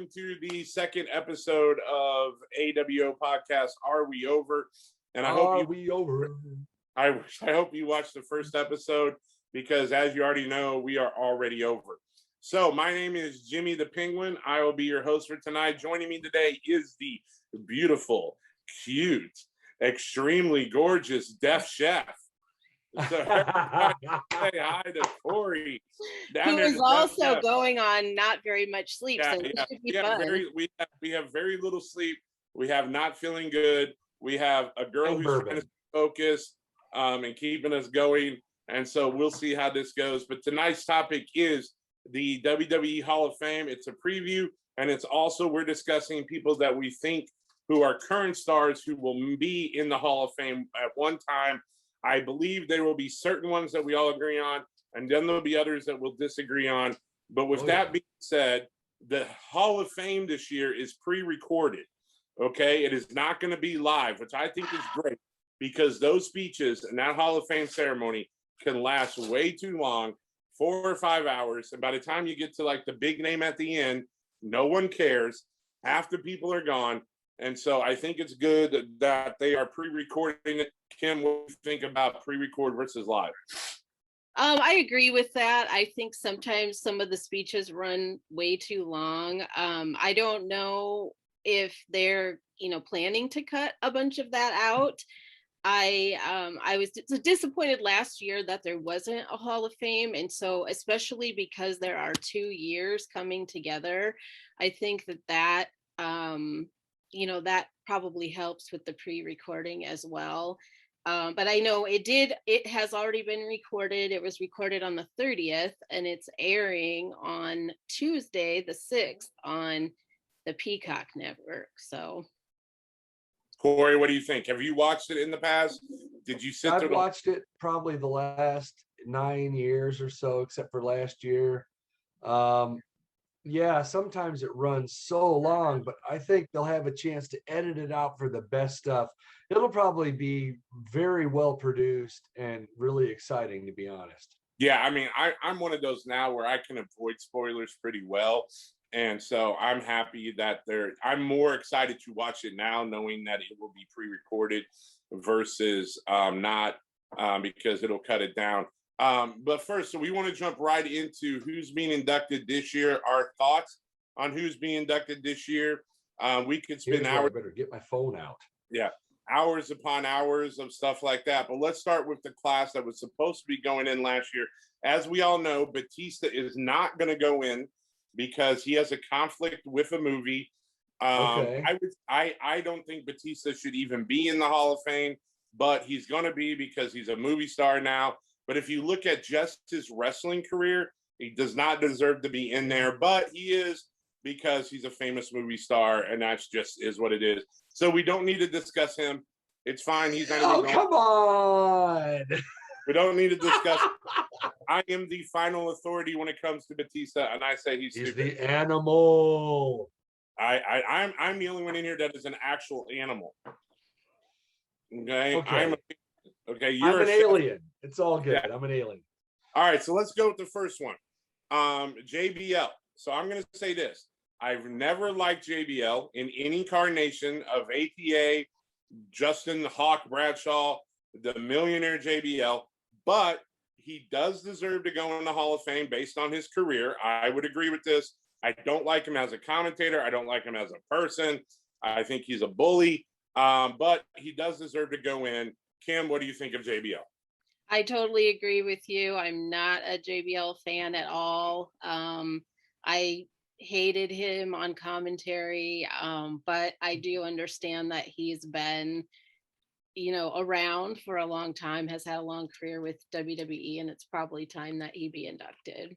welcome to the second episode of AWO podcast. Are we over? And I hope I hope you watched the first episode because, as you already know, we are already over. So my name is Jimmy the Penguin. I will be your host for tonight. Joining me today is the beautiful, cute, extremely gorgeous Deaf Chef. So say hi to Corey. Who is also going on not very much sleep, so it should be fun. We have very little sleep. We have not feeling good. We have a girl who's trying to focus and keeping us going. And so we'll see how this goes. But tonight's topic is the WWE Hall of Fame. It's a preview, and it's also we're discussing people that we think who are current stars who will be in the Hall of Fame at one time. I believe there will be certain ones that we all agree on, and then there'll be others that we'll disagree on. But with that being said, the Hall of Fame this year is pre-recorded, okay? It is not going to be live, which I think is great because those speeches and that Hall of Fame ceremony can last way too long, 4 or 5 hours. And by the time you get to like the big name at the end, no one cares. Half the people are gone. And so I think it's good that they are pre-recording it. Kim, what do you think about pre-record versus live? I agree with that. I think sometimes some of the speeches run way too long. I don't know if they're, planning to cut a bunch of that out. I was disappointed last year that there wasn't a Hall of Fame. And so, especially because there are 2 years coming together, I think that that probably helps with the pre-recording as well. But I know it has already been recorded. It was recorded on the 30th and it's airing on Tuesday, the 6th on the Peacock Network. So. Corey, what do you think? Have you watched it in the past? Did you sit there? I've watched it probably the last 9 years or so, except for last year. Yeah, sometimes it runs so long, but I think they'll have a chance to edit it out for the best stuff. It'll probably be very well produced and really exciting, to be honest. Yeah, I mean, I'm one of those now where I can avoid spoilers pretty well. And so I'm happy that I'm more excited to watch it now, knowing that it will be pre-recorded versus not because it'll cut it down. But first, so we want to jump right into who's being inducted this year, our thoughts on who's being inducted this year. We could spend hours. I better get my phone out. Yeah, hours upon hours of stuff like that. But let's start with the class that was supposed to be going in last year. As we all know, Batista is not going to go in because he has a conflict with a movie. I don't think Batista should even be in the Hall of Fame, but he's going to be because he's a movie star now. But if you look at just his wrestling career, he does not deserve to be in there, but he is because he's a famous movie star, and that's just is what it is. So we don't need to discuss him. It's fine. He's not even come on. We don't need to discuss. I am the final authority when it comes to Batista, and I say he's the animal. I'm the only one in here that is an actual animal. Okay. I'm an alien. It's all good. Yeah. I'm an alien. All right, so let's go with the first one. JBL. So I'm going to say this. I've never liked JBL in any incarnation of APA, Justin Hawk Bradshaw, the millionaire JBL, but he does deserve to go in the Hall of Fame based on his career. I would agree with this. I don't like him as a commentator. I don't like him as a person. I think he's a bully, but he does deserve to go in. Kim, what do you think of JBL? I totally agree with you. I'm not a JBL fan at all. I hated him on commentary, but I do understand that he's been, around for a long time, has had a long career with WWE, and it's probably time that he be inducted.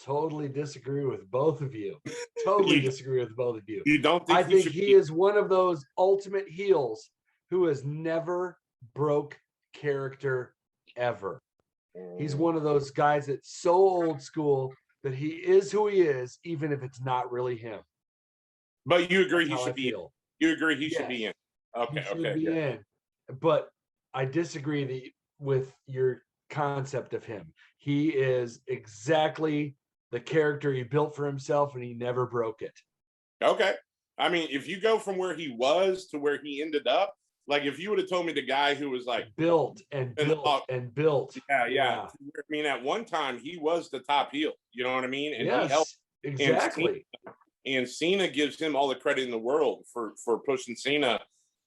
Totally disagree with both of you. Disagree with both of you. You don't think I think he is one of those ultimate heels who has never broke character ever. He's one of those guys that's so old school that he is who he is, even if it's not really him. But you agree he should be in. You agree he should be in. Okay, he should be in. But I disagree with your concept of him. He is exactly the character he built for himself, and he never broke it. Okay. I mean, if you go from where he was to where he ended up, like if you would have told me the guy who was like built and built and built. Yeah. I mean, at one time he was the top heel, you know what I mean? And yes, he helped exactly. And Cena gives him all the credit in the world for pushing Cena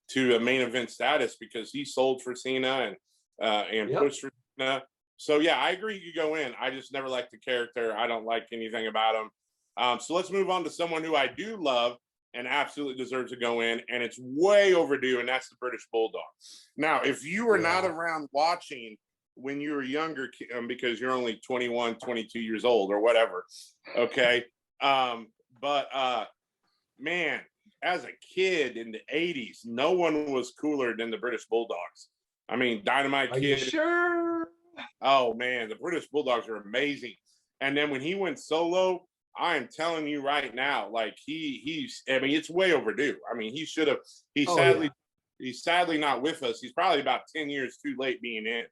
to a main event status, because he sold for Cena and pushed for Cena. So yeah, I agree you could go in. I just never liked the character. I don't like anything about him. So let's move on to someone who I do love and absolutely deserves to go in, and it's way overdue, and that's the British Bulldog. Now, if you were not around watching when you were younger, because you're only 21, 22 years old or whatever, okay? But man, as a kid in the 80s, no one was cooler than the British Bulldogs. I mean, Dynamite Kid. Are you sure? Oh man, the British Bulldogs are amazing. And then when he went solo, I am telling you right now, like he's I mean, it's way overdue. I mean, he should have, he's sadly not with us. He's probably about 10 years too late being in.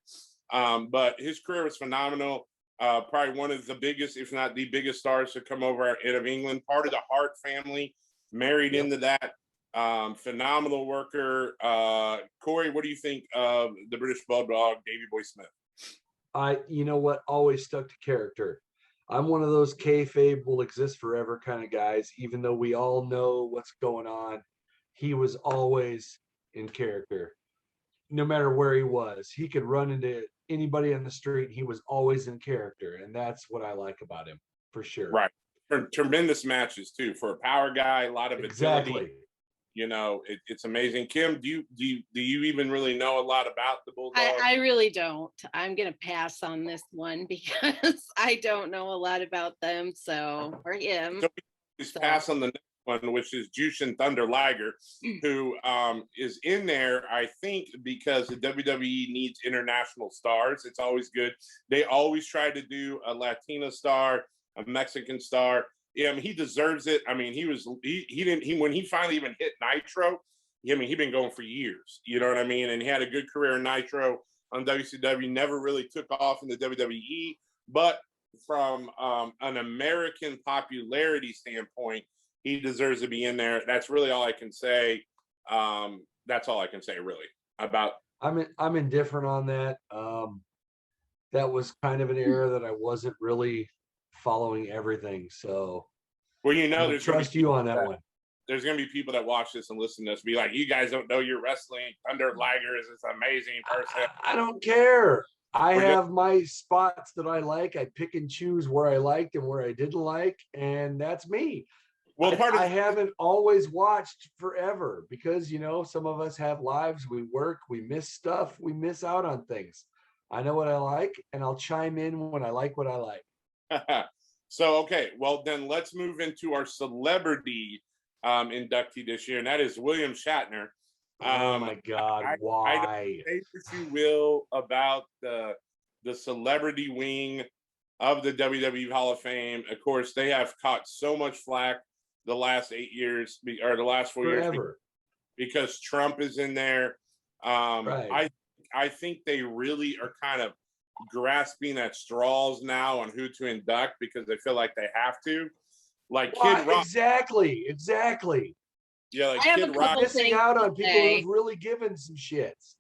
But his career was phenomenal. Probably one of the biggest, if not the biggest stars to come over out of England, part of the Hart family, married into that. Phenomenal worker. Corey, what do you think of the British Bulldog, Davey Boy Smith? You know what, always stuck to character. I'm one of those kayfabe will exist forever kind of guys, even though we all know what's going on. He was always in character. No matter where he was, he could run into anybody on the street. He was always in character, and that's what I like about him, for sure. Right. Tremendous matches too for a power guy. A lot of agility. You know, it's amazing. Kim, do you even really know a lot about the Bulldog? I really don't. I'm gonna pass on this one because I don't know a lot about them. So, or him. So pass on the next one, which is Jushin Thunder Liger, who is in there, I think, because the WWE needs international stars. It's always good. They always try to do a Latina star, a Mexican star. Yeah, I mean, he deserves it. I mean, when he finally even hit Nitro, I mean, he'd been going for years, you know what I mean? And he had a good career in Nitro on WCW, never really took off in the WWE, but from an American popularity standpoint, he deserves to be in there. That's really all I can say. That's all I can say really about. I'm indifferent on that. That was kind of an era that I wasn't really following everything. So, well, you know, there's trust you on that one. There's going to be people that watch this and listen to this be like, you guys don't know your wrestling. Thunder Liger is this amazing person. I don't care. I have my spots that I like. I pick and choose where I liked and where I didn't like, and that's me. Well, I haven't always watched forever because, you know, some of us have lives, we work, we miss stuff, we miss out on things. I know what I like, and I'll chime in when I like what I like. So, okay, well, then let's move into our celebrity inductee this year, and that is William Shatner. Oh my God, why? I say what you will about the celebrity wing of the WWE Hall of Fame. Of course, they have caught so much flack the last 8 years, or the last 4 years, because Trump is in there. I think they really are kind of grasping at straws now on who to induct because they feel like they have to. Like Kid Rock. Exactly. Yeah, like Kid Rock. Missing out on people who've really given some shits.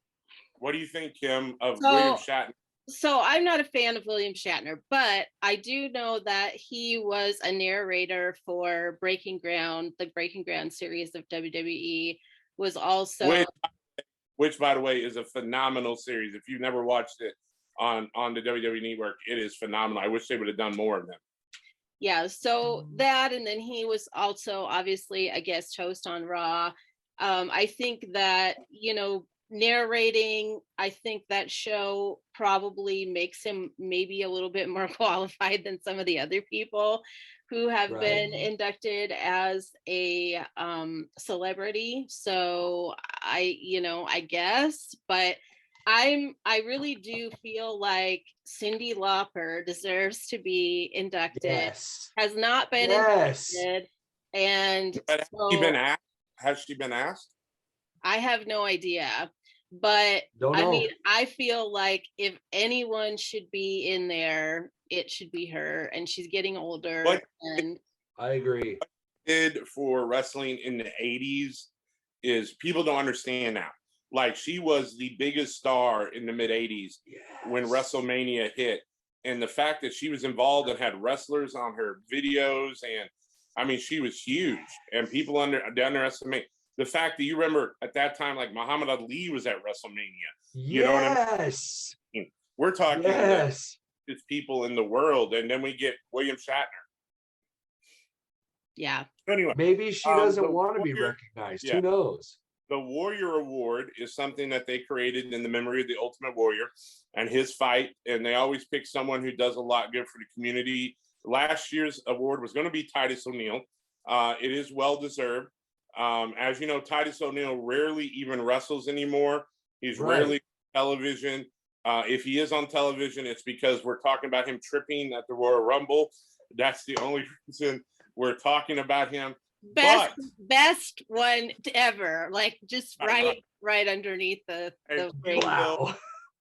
What do you think, Kim, of William Shatner? So I'm not a fan of William Shatner, but I do know that he was a narrator for Breaking Ground, the Breaking Ground series of WWE, was also... Which, by the way, is a phenomenal series. If you've never watched it on the WWE Network, it is phenomenal. I wish they would have done more of them. Yeah, so that, and then he was also obviously a guest host on Raw. I think that, you know, narrating, I think that show probably makes him maybe a little bit more qualified than some of the other people who have been inducted as a celebrity. So I guess, but I really do feel like Cyndi Lauper deserves to be inducted. Yes. Has not been inducted. And has she been asked? I have no idea. But Don't I know. mean, I feel like if anyone should be in there, it should be her, and she's getting older. What And I agree. did for wrestling in the 80s is people don't understand now. Like, she was the biggest star in the mid 80s when WrestleMania hit. And the fact that she was involved and had wrestlers on her videos, and I mean, she was huge, and people underestimate the fact that you remember at that time, like Muhammad Ali was at WrestleMania. You know what I mean? We're talking the biggest people in the world, and then we get William Shatner. Yeah. Anyway, maybe she doesn't want to be recognized. Yeah. Who knows? The Warrior Award is something that they created in the memory of the Ultimate Warrior and his fight. And they always pick someone who does a lot good for the community. Last year's award was going to be Titus O'Neil. It is well-deserved. As you know, Titus O'Neil rarely even wrestles anymore. He's rarely on television. If he is on television, it's because we're talking about him tripping at the Royal Rumble. That's the only reason we're talking about him. Best one ever, like just right underneath the ring. Wow.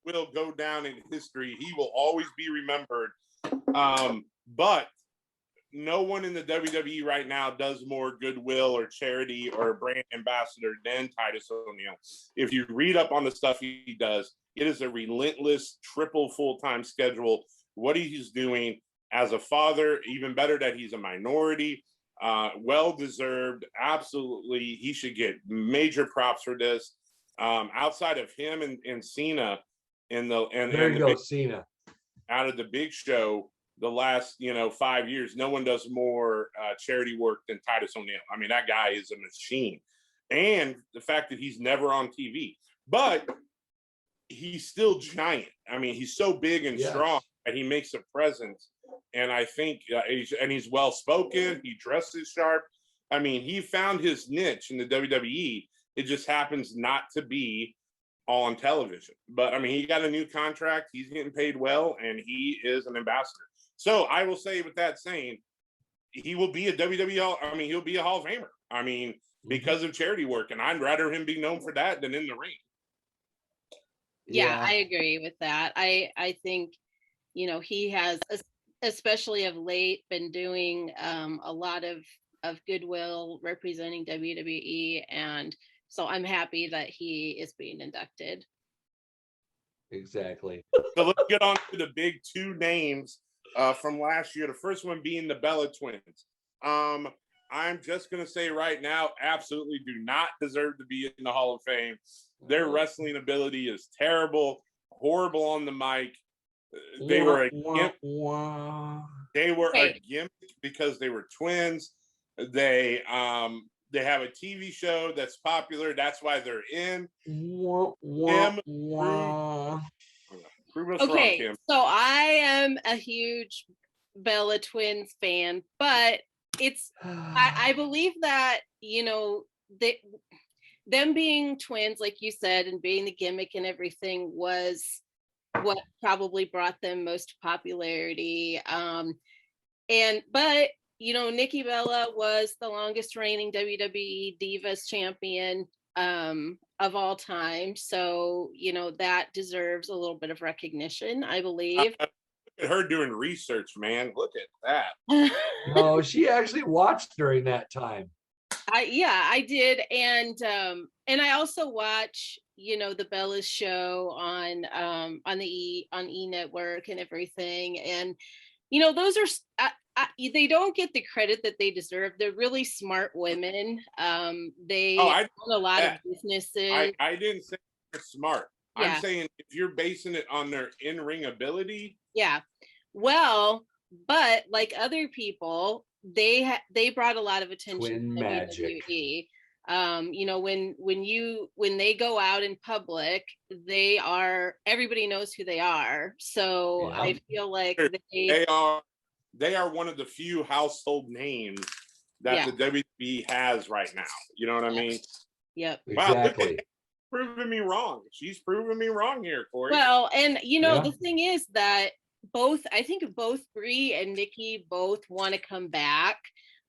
Will go down in history. He will always be remembered. But no one in the WWE right now does more goodwill or charity or brand ambassador than Titus O'Neil. If you read up on the stuff he does, it is a relentless triple full-time schedule. What he's doing as a father, even better that he's a minority. Well-deserved, absolutely. He should get major props for this. Outside of him and Cena, Cena. Out of the Big Show, the last 5 years, no one does more charity work than Titus O'Neil. I mean, that guy is a machine, and the fact that he's never on TV, but he's still giant. I mean, he's so big and strong that he makes a presence. And I think he's well-spoken. He dresses sharp. I mean, he found his niche in the WWE. It just happens not to be on television. But, I mean, he got a new contract. He's getting paid well, and he is an ambassador. So I will say, with that saying, he will be a WWE, he'll be a Hall of Famer. I mean, because of charity work. And I'd rather him be known for that than in the ring. Yeah, I agree with that. I think, he has, especially of late, been doing a lot of goodwill representing WWE, and so I'm happy that he is being inducted. Exactly. So let's get on to the big two names from last year. The first one being the Bella Twins. I'm just going to say right now, absolutely do not deserve to be in the Hall of Fame. Their wrestling ability is terrible, horrible on the mic. They were a gimmick. They were a gimmick because they were twins. They have a TV show that's popular. That's why they're in. Prove us wrong, Kim. So I am a huge Bella Twins fan, but I believe that them being twins, like you said, and being the gimmick and everything was what probably brought them most popularity. But Nikki Bella was the longest reigning WWE Divas champion of all time. So, that deserves a little bit of recognition, I believe. Look at her doing research, man. Look at that. No, she actually watched during that time. I did. And I also watch, the Bella's show on E Network and everything. And, those are, they don't get the credit that they deserve. They're really smart women. They own a lot of businesses. I didn't say they're smart. Yeah. I'm saying if you're basing it on their in-ring ability. Yeah. Well, but like other people, they brought a lot of attention Twin to magic. WWE. When they go out in public, everybody knows who they are. So I feel like they are one of the few household names that the WWE has right now. You know what I mean? Yep. Exactly. Wow, proving me wrong. She's proving me wrong here, Corey. Well, and the thing is that I think both Brie and Nikki both want to come back.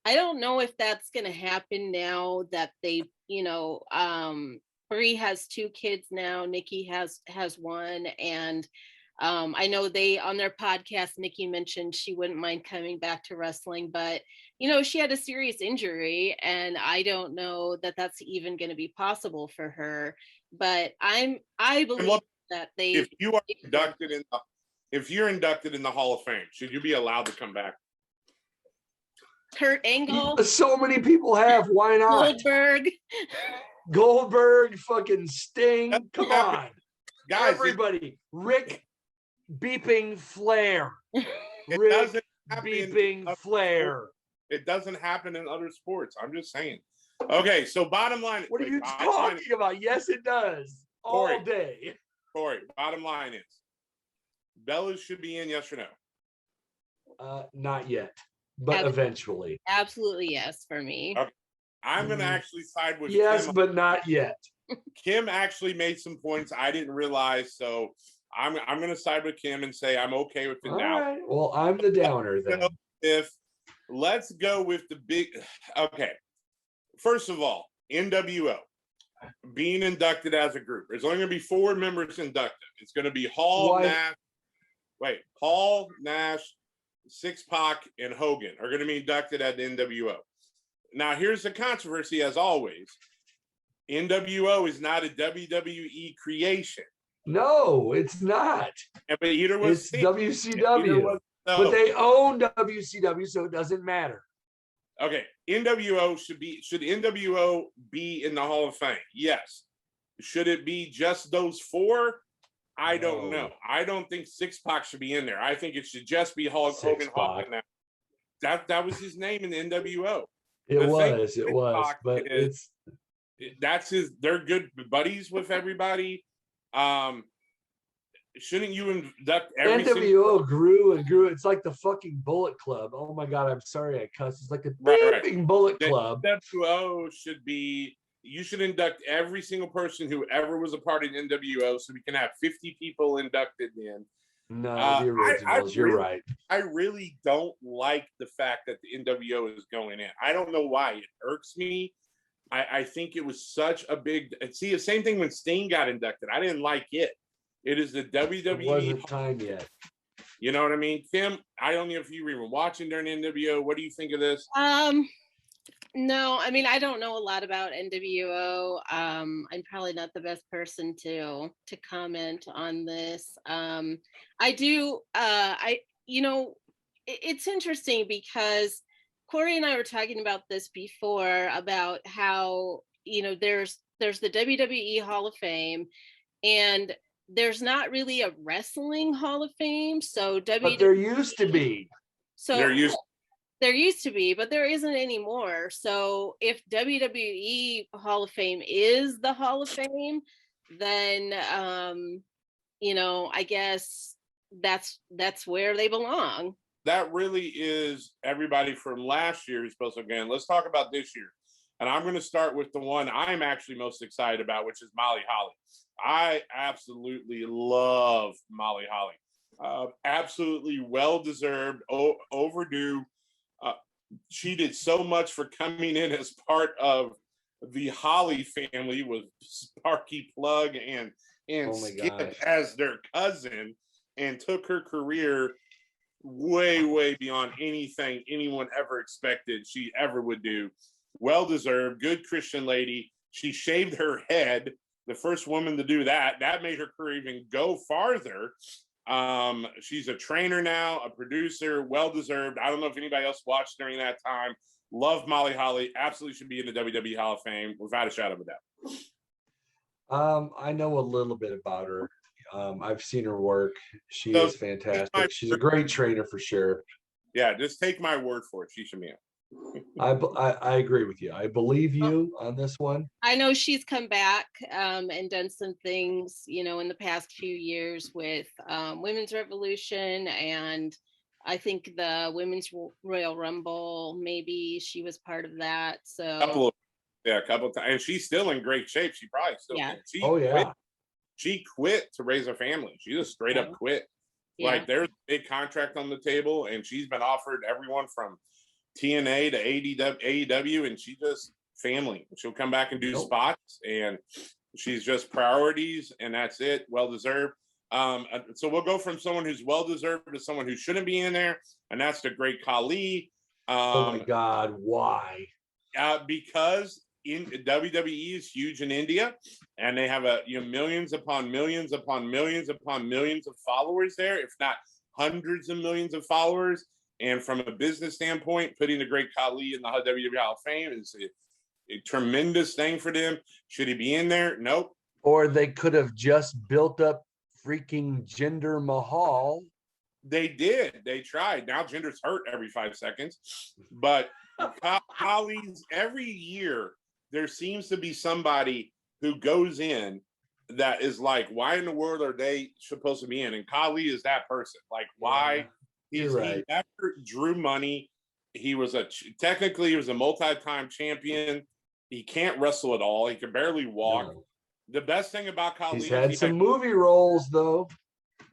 I don't know if that's going to happen now that they, Corey has 2 kids now. Nikki has 1, and I know they on their podcast, Nikki mentioned she wouldn't mind coming back to wrestling, but she had a serious injury, and I don't know that that's even going to be possible for her. But I believe that if you're inducted in the Hall of Fame, should you be allowed to come back? Kurt Angle, so many people have. Why not? Goldberg, fucking Sting. Come on, guys! Everybody, Rick beeping Flair. Rick beeping Flair. It doesn't happen in other sports. I'm just saying. Okay, so bottom line. What are you talking about? Yes, it does. All day. Corey, bottom line is, Bellas should be in, yes or no? Not yet, but eventually. Absolutely yes for me. Okay. I'm going to actually side with yes, Kim. But not yet. Kim actually made some points I didn't realize, so I'm going to side with Kim and say I'm okay with it now. Right. Well, I'm the downer then. Let's go with the big. Okay, first of all, NWO being inducted as a group. There's only going to be 4 members inducted. It's going to be Hall, Nash, Six Pac, and Hogan are going to be inducted at the NWO. Now, here's the controversy, as always. NWO is not a WWE creation. No, it's not. But either was it's WCW. But they own WCW, so it doesn't matter. Okay, NWO should NWO be in the Hall of Fame? Yes. Should it be just those 4? I don't know. I don't think Six Pac should be in there. I think it should just be Hogan. That was his name in the NWO. It was, but they're good buddies with everybody. Shouldn't you induct every NWO grew and grew? It's like the fucking Bullet Club. Oh my God, I'm sorry I cussed. It's like the Bullet Club. NWO you should induct every single person who ever was a part of NWO, so we can have 50 people inducted in. No, the originals. You're right. I really don't like the fact that the NWO is going in. I don't know why. It irks me. I think it was such a big. See, the same thing when Sting got inducted. I didn't like it. It is the WWE. It wasn't time yet. You know what I mean, Kim? I don't know if you were watching during NWO. What do you think of this? No, I mean, I don't know a lot about NWO. I'm probably not the best person to comment on this. I do. It's interesting because Corey and I were talking about this before about how there's the WWE Hall of Fame, and there's not really a wrestling Hall of Fame. So but there used to be. So there used to be, but there isn't anymore. So if WWE Hall of Fame is the Hall of Fame, then I guess that's where they belong. That really is everybody from last year's supposed to again. Let's talk about this year. And I'm going to start with the one I'm actually most excited about, which is Molly Holly. I absolutely love Molly Holly. Absolutely well-deserved, overdue. She did so much for coming in as part of the Holly family with Sparky Plug and Skip as their cousin, and took her career way, way beyond anything anyone ever expected she ever would do. Well-deserved, good Christian lady. She shaved her head, the first woman to do that. That made her career even go farther. She's a trainer now, a producer, well-deserved. I don't know if anybody else watched during that time. Love Molly Holly. Absolutely should be in the WWE Hall of Fame without a shadow of a doubt. I know a little bit about her. I've seen her work. She is fantastic. She's a great trainer for sure. Yeah, just take my word for it. She should be in. I agree with you. I believe you on this one. I know she's come back and done some things, in the past few years with Women's Revolution, and I think the Women's Royal Rumble, maybe she was part of that. So a couple of times, and she's still in great shape. She probably still can. She quit to raise a family. She just straight up quit. Yeah. Like there's a big contract on the table, and she's been offered everyone from TNA to AEW, and she just family. She'll come back and do spots, and She's just priorities, and that's it. Well deserved. So we'll go from someone who's well deserved to someone who shouldn't be in there, and that's the great Khali. Oh my God, why? Because in WWE is huge in India, and they have millions upon millions upon millions upon millions of followers there, if not hundreds of millions of followers. And from a business standpoint, putting the great Khali in the WWE Hall of Fame is a tremendous thing for them. Should he be in there? Nope. Or they could have just built up freaking Jinder Mahal. They did. They tried. Now Jinder's hurt every 5 seconds. But Khali's every year, there seems to be somebody who goes in that is like, why in the world are they supposed to be in? And Khali is that person. Like, why? Yeah, right. He never drew money. He was technically a multi-time champion. He can't wrestle at all. He can barely walk. No. The best thing about Khali, he's had some movie roles though.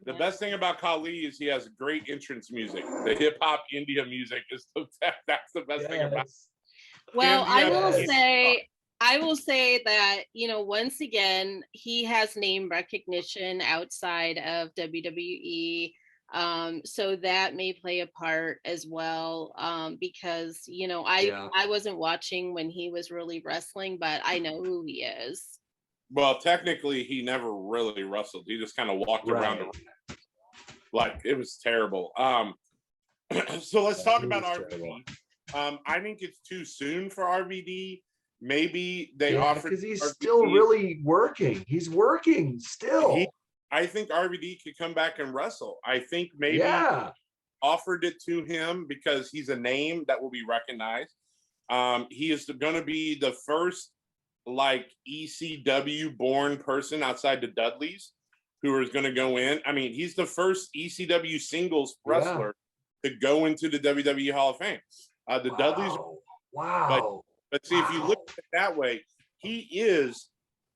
The best thing about Khali is he has great entrance music. The hip hop India music is that's the best thing about it. Well, I will say that, once again, he has name recognition outside of WWE. So that may play a part as well. Because, I wasn't watching when he was really wrestling, but I know who he is. Well, technically, he never really wrestled. He just kind of walked around. Like, it was terrible. So let's talk about RVD. I think it's too soon for RVD. Maybe they offered because he's RVD. Still really working. He's working still. I think RVD could come back and wrestle. I think maybe offered it to him because he's a name that will be recognized. He is going to be the first ECW born person outside the Dudleys who is going to go in. I mean, he's the first ECW singles wrestler to go into the WWE Hall of Fame. The Dudleys. Wow. But see, if you look at it that way, he is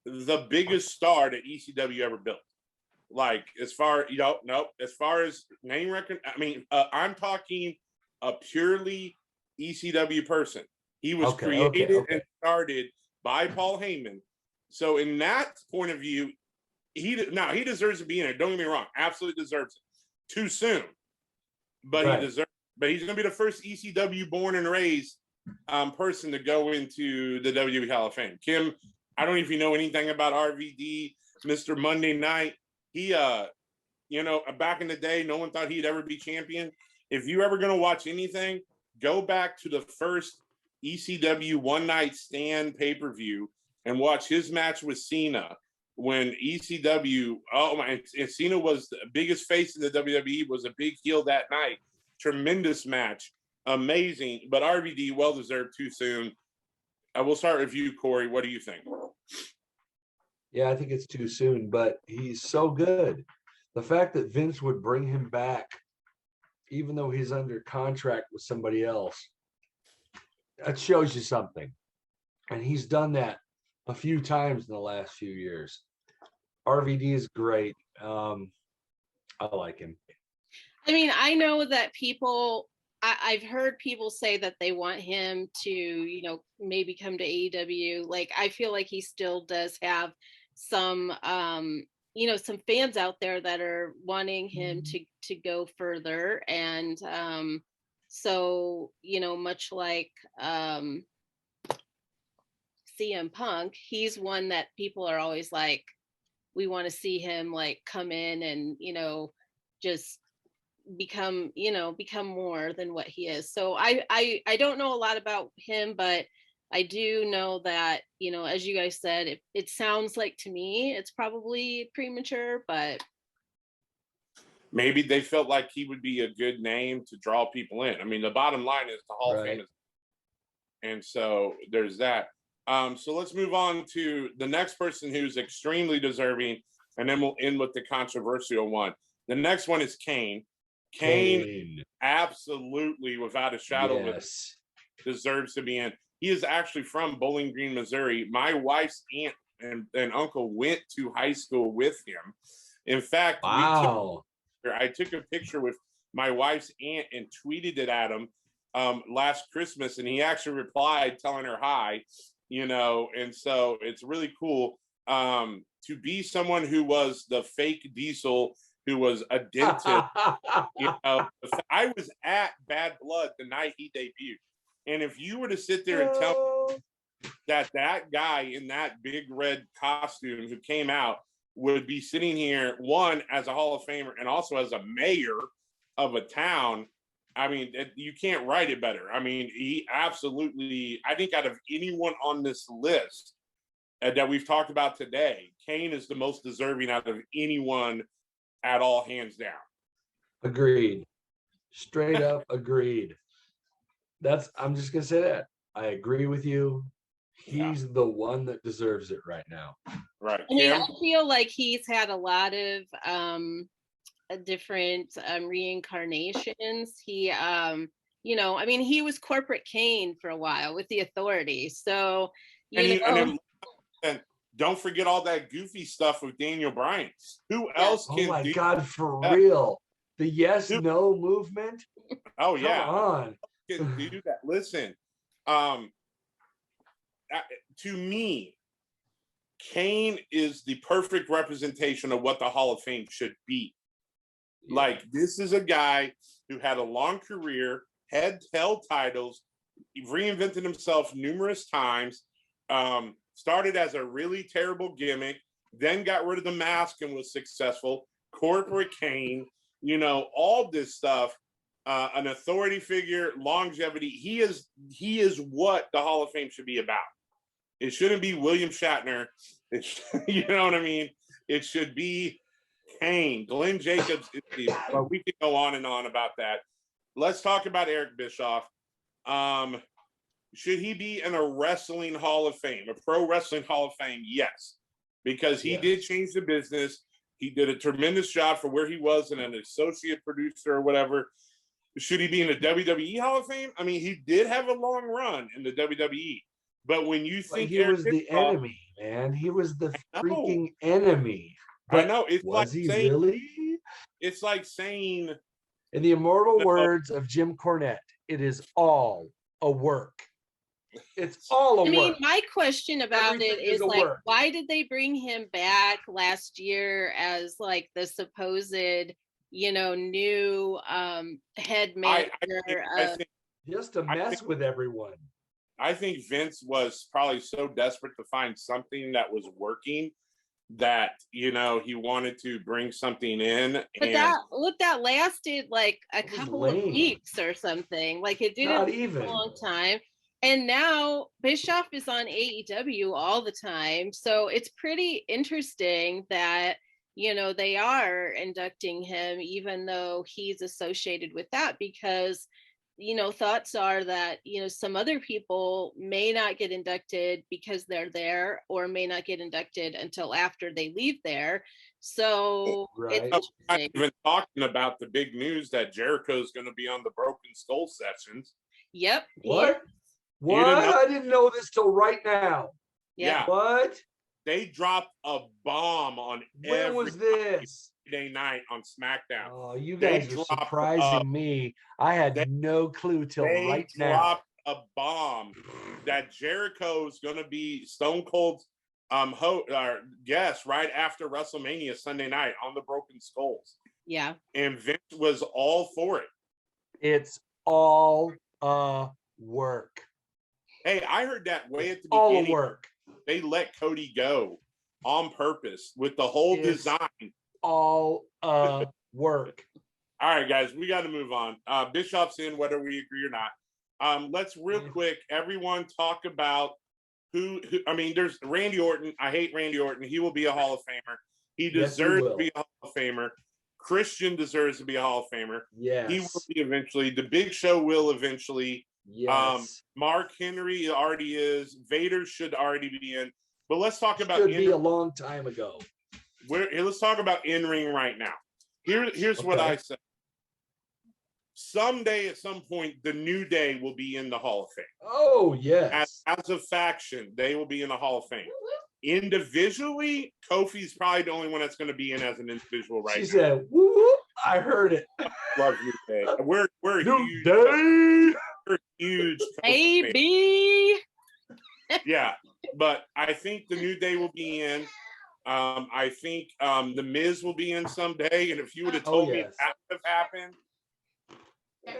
the biggest star that ECW ever built. As far as name record, I mean, I'm talking a purely ECW person. He was created and started by Paul Heyman. So in that point of view, he deserves to be in it. Don't get me wrong, absolutely deserves it. Too soon, but he deserves. But he's going to be the first ECW born and raised person to go into the WWE Hall of Fame. Kim, I don't know if you know anything about RVD, Mr. Monday Night. He, back in the day, no one thought he'd ever be champion. If you're ever going to watch anything, go back to the first ECW One Night Stand pay-per-view and watch his match with Cena when ECW, and Cena was the biggest face in the WWE, was a big heel that night. Tremendous match. Amazing. But RVD, well-deserved, too soon. We'll start with you, Corey. What do you think? Yeah, I think it's too soon, but he's so good. The fact that Vince would bring him back, even though he's under contract with somebody else, that shows you something. And he's done that a few times in the last few years. RVD is great. I like him. I mean, I know that I've heard people say that they want him to, maybe come to AEW. I feel like he still does have some, some fans out there that are wanting him to go further. And so, much like CM Punk, he's one that people are always like, we want to see him come in and, just become more than what he is. So I don't know a lot about him, but I do know that, as you guys said, it sounds like to me it's probably premature, but maybe they felt like he would be a good name to draw people in. I mean, the bottom line is the Hall of Fame is, and so there's that. So let's move on to the next person who's extremely deserving, and then we'll end with the controversial one. The next one is Kane. Kane absolutely, without a shadow of it, deserves to be in. He is actually from Bowling Green, Missouri. My wife's aunt and uncle went to high school with him. In fact, I took a picture with my wife's aunt and tweeted it at him last Christmas, and he actually replied telling her hi, and so it's really cool. to be someone who was the fake Diesel, who was a dentist. I was at Bad Blood the night he debuted. And if you were to sit there and tell me that guy in that big red costume who came out would be sitting here, one, as a Hall of Famer and also as a mayor of a town, I mean, you can't write it better. I mean, he absolutely, I think out of anyone on this list that we've talked about today, Kane is the most deserving out of anyone at all, hands down. Agreed. Straight up agreed. I'm just going to say that. I agree with you. He's the one that deserves it right now. Right. I mean, I feel like he's had a lot of different reincarnations. He, you know, I mean, he was corporate Kane for a while with the Authority. So, and don't forget all that goofy stuff with Daniel Bryan. Who else can do? Oh my God, for real. The yes-no movement? Oh, yeah. Come on. Can do that. Listen, to me, Kane is the perfect representation of what the Hall of Fame should be. Yeah. Like, this is a guy who had a long career, held titles, reinvented himself numerous times, started as a really terrible gimmick, then got rid of the mask and was successful, corporate Kane, you know, all this stuff, an authority figure, longevity. He is what the Hall of Fame should be about. It shouldn't be William Shatner. You know what I mean? It should be Kane. Glenn Jacobs, but we could go on and on about that. Let's talk about Eric Bischoff. Should he be in a wrestling Hall of Fame, a pro wrestling Hall of Fame? Yes, because he did change the business. He did a tremendous job for where he was and an associate producer or whatever. Should he be in the WWE Hall of Fame? I mean, he did have a long run in the WWE. But when you think he was the enemy, man, he was the freaking enemy. But I know. It's was like he saying, really? It's like saying, in the immortal words of Jim Cornette, it is all a work. It's all a work. I mean, my question about it is like, why did they bring him back last year as like the supposed, you know, new head manager? Just to mess with everyone. I think Vince was probably so desperate to find something that was working that, you know, he wanted to bring something in. But that lasted like a couple of weeks or something. Like it didn't take a long time. And now Bischoff is on AEW all the time. So it's pretty interesting that, you know, they are inducting him, even though he's associated with that, because, you know, thoughts are that, you know, some other people may not get inducted because they're there, or may not get inducted until after they leave there. So it's I've been talking about the big news that Jericho's going to be on the Broken Skull sessions. Yep. What? What? I didn't know this till right now. Yeah. What? They dropped a bomb on when was this? Day night on SmackDown. Oh, you guys are surprising me. I had no clue till right now. They dropped a bomb that Jericho's going to be Stone Cold's guest right after WrestleMania Sunday night on the Broken Skulls. Yeah. And Vince was all for it. It's all work. Hey, I heard that way at the beginning. All work. They let Cody go on purpose with the whole design. All work. All right, guys, we got to move on. Bischoff's in, whether we agree or not. Let's real quick, everyone talk about who. I mean, there's Randy Orton. I hate Randy Orton. He will be a Hall of Famer. He deserves to be a Hall of Famer. Christian deserves to be a Hall of Famer. Yes. He will be eventually. The Big Show will eventually. Yes. Mark Henry already is. Vader should already be in. But let's talk about. Should be a long time ago. Let's talk about in-ring right now. Here's what I say. Someday, at some point, the New Day will be in the Hall of Fame. Oh, yes. As a faction, they will be in the Hall of Fame. Individually, Kofi's probably the only one that's going to be in as an individual right now. She said, woo, I heard it. Love New Day. We're New Day. We're huge. Baby. Yeah. but I think the New Day will be in. I think the Miz will be in someday. And if you would have told me that would have happened,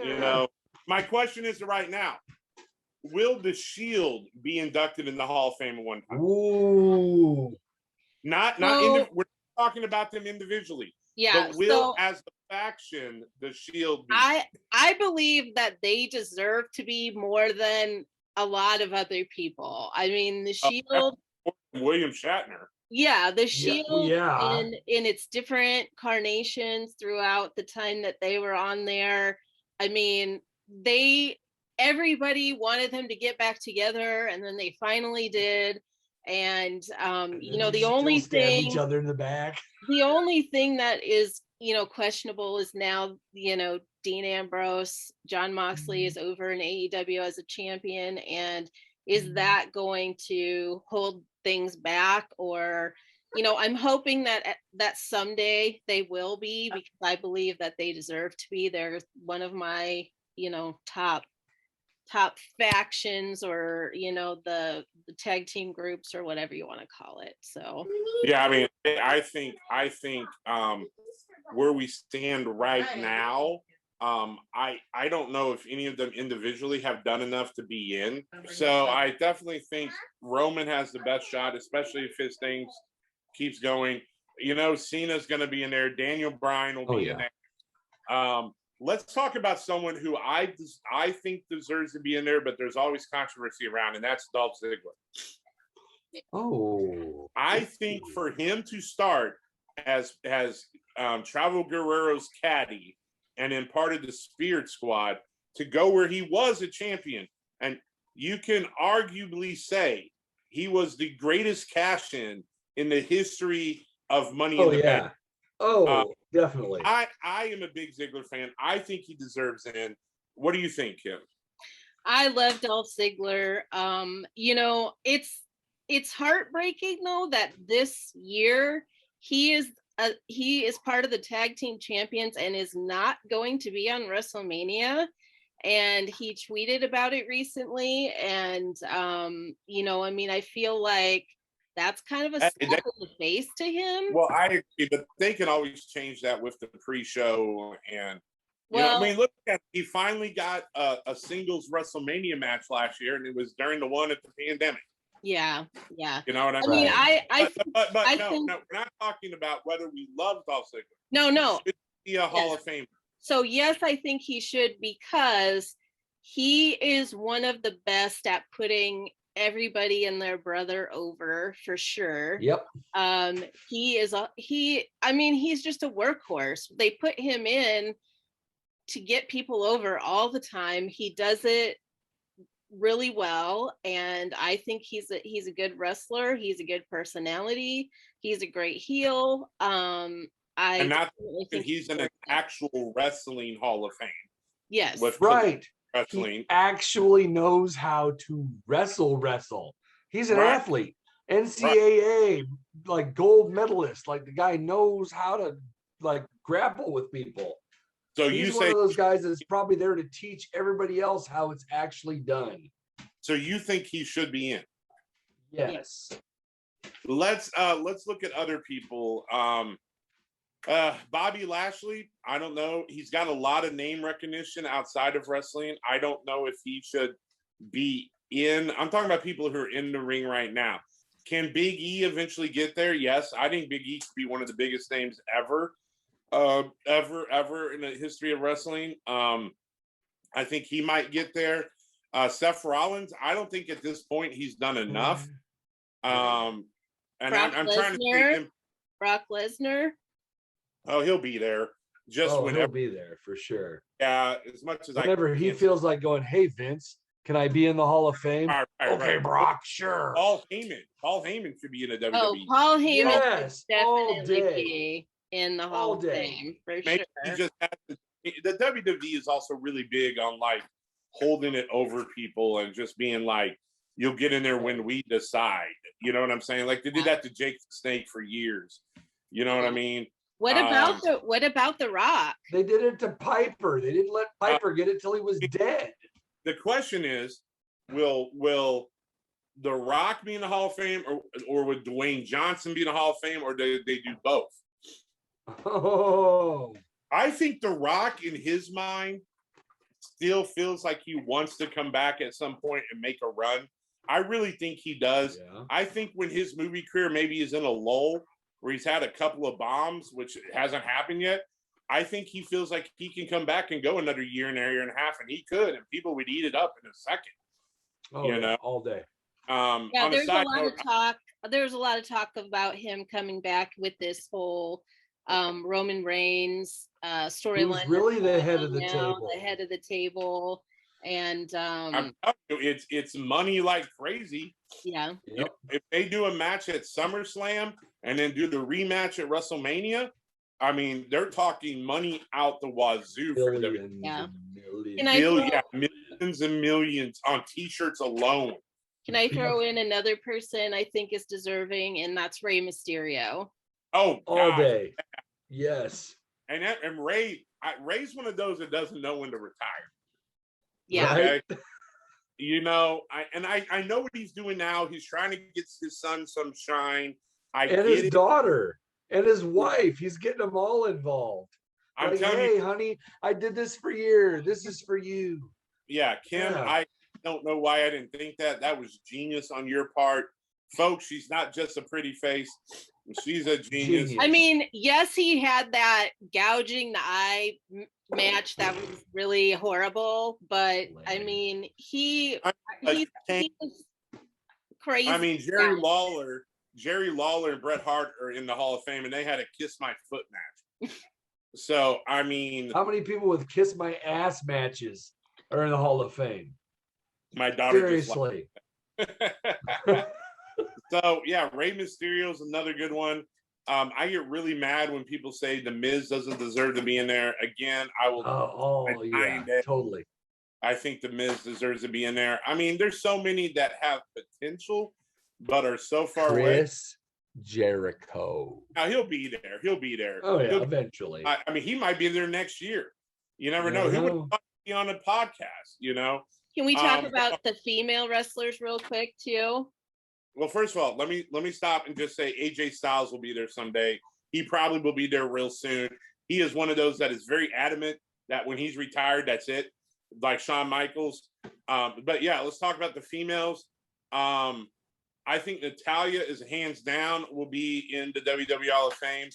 you know, my question is right now: will the Shield be inducted in the Hall of Fame at one time? Ooh, we're talking about them individually. Yeah, but will as a faction the Shield be? I believe that they deserve to be more than a lot of other people. I mean, the Shield. William Shatner. Yeah, the Shield yeah. in its different carnations throughout the time that they were on there. I mean, everybody wanted them to get back together, and then they finally did. And you know, the only thing each other in the back. The only thing that is, you know, questionable is now, you know, Dean Ambrose, Jon Moxley is over in AEW as a champion, and is that going to hold things back? Or, you know, I'm hoping that someday they will be, because I believe that they deserve to be. They're one of my, you know, top factions, or, you know, the tag team groups, or whatever you want to call it. So yeah, I mean, I think where we stand right now, I don't know if any of them individually have done enough to be in. So I definitely think Roman has the best shot, especially if his things keeps going. You know, Cena's going to be in there. Daniel Bryan will be in there. Let's talk about someone who I think deserves to be in there, but there's always controversy around, and that's Dolph Ziggler. Oh, I think for him to start as Chavo Guerrero's caddy and then part of the Spirit Squad to go where he was a champion, and you can arguably say he was the greatest cash-in in the history of Money in the Bank. Definitely. I am a big Ziggler fan. I think he deserves in. What do you think, Kim? I love Dolph Ziggler. You know, it's heartbreaking though that this year he is part of the tag team champions and is not going to be on WrestleMania. And he tweeted about it recently. And you know, I mean, I feel like that's kind of a slap in the face to him. Well, I agree, but they can always change that with the pre-show. And you know, I mean, look at, he finally got a singles WrestleMania match last year, and it was during the one at the pandemic. Yeah. You know what I mean? I mean, but no, we're not talking about whether we love Dolph Ziggler. No. He should be a Hall of Famer. So yes, I think he should, because he is one of the best at putting everybody and their brother over, for sure. Yep. He's just a workhorse. They put him in to get people over all the time. He does it really well, and I think he's a good wrestler. He's a good personality. He's a great heel. He's in an actual wrestling Hall of Fame. Yes. Right. Wrestling. He actually knows how to wrestle. He's an athlete. NCAA like gold medalist. Like, the guy knows how to like grapple with people. So he's one of those guys that's probably there to teach everybody else how it's actually done. So you think he should be in? Yes. Let's look at other people. Bobby Lashley, I don't know. He's got a lot of name recognition outside of wrestling. I don't know if he should be in. I'm talking about people who are in the ring right now. Can Big E eventually get there? Yes. I think Big E could be one of the biggest names ever in the history of wrestling. I think he might get there. Seth Rollins, I don't think at this point he's done enough. And I'm trying to think him. Brock Lesnar. Oh, he'll be there. Whenever. He'll be there for sure. Yeah, as much as whenever he feels like going, hey Vince, can I be in the Hall of Fame? Right. Brock, sure. Paul Heyman should be in the WWE. Oh, Paul Heyman should definitely be in the Hall of Fame for Maybe sure. He just has to, the WWE is also really big on like holding it over people and just being like, you'll get in there when we decide. You know what I'm saying? Like, they did that to Jake the Snake for years. You know what I mean? What about The Rock? They did it to Piper. They didn't let Piper get it till he was dead. The question is, will The Rock be in the Hall of Fame, or would Dwayne Johnson be in the Hall of Fame, or do they do both? Oh, I think The Rock, in his mind, still feels like he wants to come back at some point and make a run. I really think he does. yeah. I think when his movie career maybe is in a lull where he's had a couple of bombs, which hasn't happened yet, I think he feels like he can come back and go another year and a half, and he could, and people would eat it up in a second. Oh, you know, all day. Yeah, there's a lot of talk. There's a lot of talk about him coming back with this whole Roman Reigns storyline. Who's really the head of the table. The head of the table. And I'm telling you, it's money like crazy. Yeah. You know, if they do a match at SummerSlam and then do the rematch at WrestleMania, I mean, they're talking money out the wazoo for the millions and millions on t-shirts alone. Can I throw in another person I think is deserving, and that's Rey Mysterio? Oh, all day. Yes. And Rey's one of those that doesn't know when to retire. Yeah. Okay? You know, I know what he's doing now. He's trying to get his son some shine. And his daughter and his wife. He's getting them all involved. I'm like, telling hey, you, honey, I did this for you. This is for you. Yeah, Kim, Yeah. I don't know why I didn't think that. That was genius on your part. Folks, she's not just a pretty face. She's a genius. I mean, yes, he had that gouging the eye match that was really horrible, but I mean, he was crazy. I mean, Jerry Lawler and Bret Hart are in the Hall of Fame, and they had a kiss my foot match. So, I mean, how many people with kiss my ass matches are in the Hall of Fame? My daughter. Seriously. So, yeah, Rey Mysterio is another good one. I get really mad when people say The Miz doesn't deserve to be in there. Again, I will. Totally. I think The Miz deserves to be in there. I mean, there's so many that have potential, but are so far away. Chris Jericho. Now, he'll be there. He'll be there. Oh, yeah, eventually. I mean, he might be there next year. You never know. Who would be on a podcast, you know? Can we talk about the female wrestlers real quick, too? Well, first of all, let me stop and just say AJ Styles will be there someday. He probably will be there real soon. He is one of those that is very adamant that when he's retired, that's it, like Shawn Michaels. But yeah, let's talk about the females. I think Natalya is hands down will be in the WWE Hall of Fame.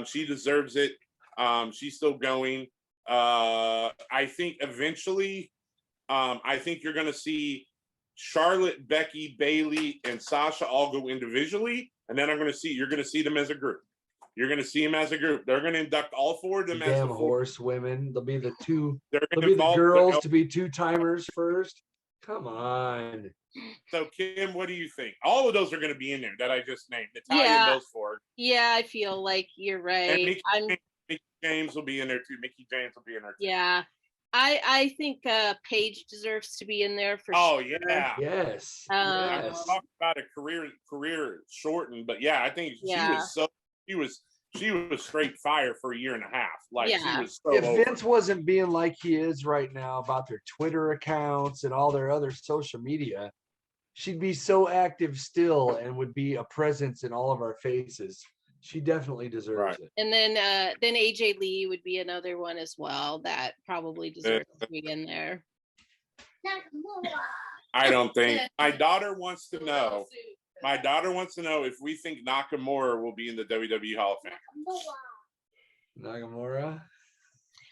She deserves it. She's still going. I think eventually, I think you're going to see Charlotte, Becky, Bayley, and Sasha all go individually, and then you're going to see them as a group. You're going to see them as a group. They're going to induct all four of them as the horsewomen. They'll be the two. They'll be the girls to be two-timers first. Come on. So, Kim, what do you think? All of those are going to be in there that I just named. Natalya and those four. Yeah, I feel like you're right. And Mickey James will be in there too. Mickey James will be in there too. Yeah. I think Paige deserves to be in there for sure. Oh, yeah. Yes. I'm talking about a career shortened, but yeah, I think she was straight fire for a year and a half. Like she was so if Vince wasn't being like he is right now about their Twitter accounts and all their other social media, she'd be so active still and would be a presence in all of our faces. She definitely deserves it. And then AJ Lee would be another one as well that probably deserves to be in there. I don't think. My daughter wants to know if we think Nakamura will be in the WWE Hall of Fame. Nakamura?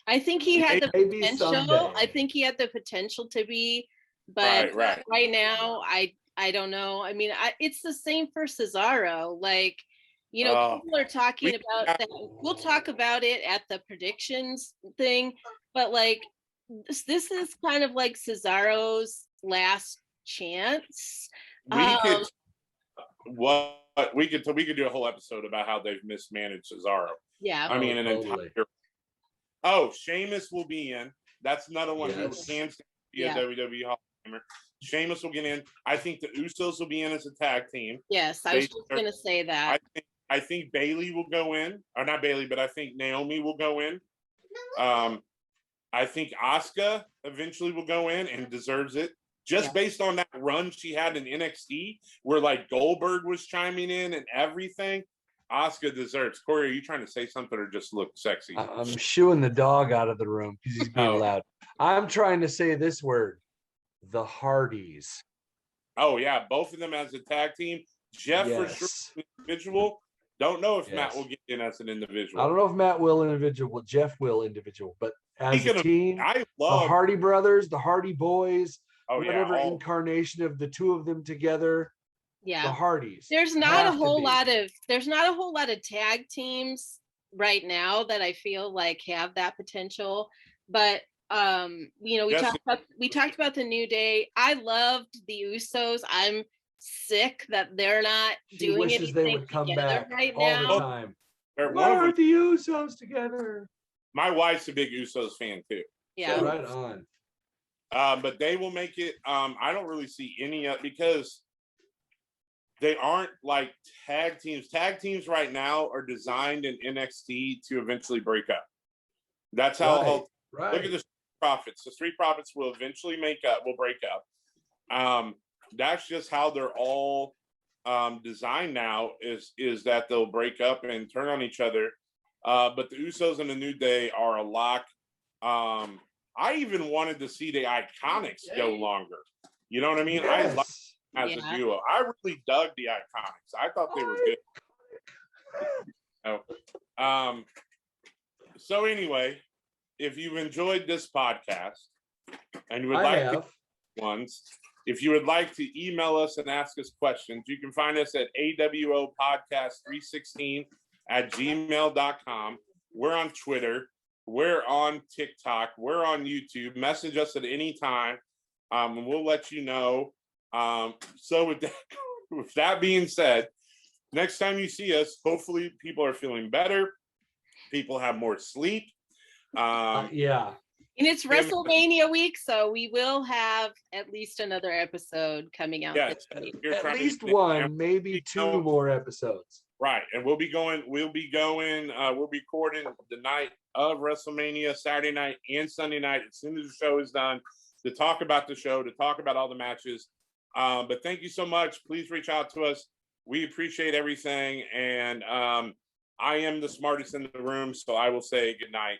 I think he had the potential. Someday. I think he had the potential to be, but right now, I don't know. I mean, it's the same for Cesaro. Like, you know, people are talking about that. We'll talk about it at the predictions thing, but like, this is kind of like Cesaro's last chance. We could do a whole episode about how they've mismanaged Cesaro. Yeah, I mean, entire. Sheamus will be in. That's another one who can be a WWE Hall of Famer. Sheamus will get in. I think the Usos will be in as a tag team. Yes, I was just going to say that. I think Bayley will go in, or not Bayley, but I think Naomi will go in. I think Asuka eventually will go in and deserves it. just based on that run she had in NXT, where like Goldberg was chiming in and everything. Asuka deserves. Corey, are you trying to say something or just look sexy? I'm shooing the dog out of the room because he's being loud. I'm trying to say this word, the Hardys. Oh, yeah. Both of them as a tag team. Jeff for sure individual. Don't know if Matt will get in as an individual. I don't know if Matt will individual, Jeff will individual, but as a team, the Hardy brothers, the Hardy boys, whatever incarnation of the two of them together. Yeah, the Hardys. There's not a whole lot of tag teams right now that I feel like have that potential. But we talked about the New Day. I loved the Usos. I'm sick that they're not doing anything they would come together back right all now. The time. Why are the Usos together? My wife's a big Usos fan too. Yeah, so, right on. But they will make it. I don't really see any because they aren't like tag teams. Tag teams right now are designed in NXT to eventually break up. That's how. Look at the Street Profits. The Street Profits will eventually will break up. That's just how they're all designed now. Is that they'll break up and turn on each other. But the Usos and the New Day are a lock. I even wanted to see the Iconics go longer. You know what I mean? Yes. I like as a duo. I really dug the Iconics. I thought they were good. So anyway, if you've enjoyed this podcast and you would if you would like to email us and ask us questions, you can find us at AWO Podcast 316 @gmail.com. We're on Twitter. We're on TikTok. We're on YouTube. Message us at any time, and we'll let you know. So with that being said, next time you see us, hopefully people are feeling better. People have more sleep. And it's WrestleMania week, so we will have at least another episode coming out this week. At least one, maybe two more episodes. Right, and we'll be recording the night of WrestleMania, Saturday night and Sunday night, as soon as the show is done, to talk about the show, to talk about all the matches. But thank you so much. Please reach out to us. We appreciate everything, and I am the smartest in the room, so I will say good night.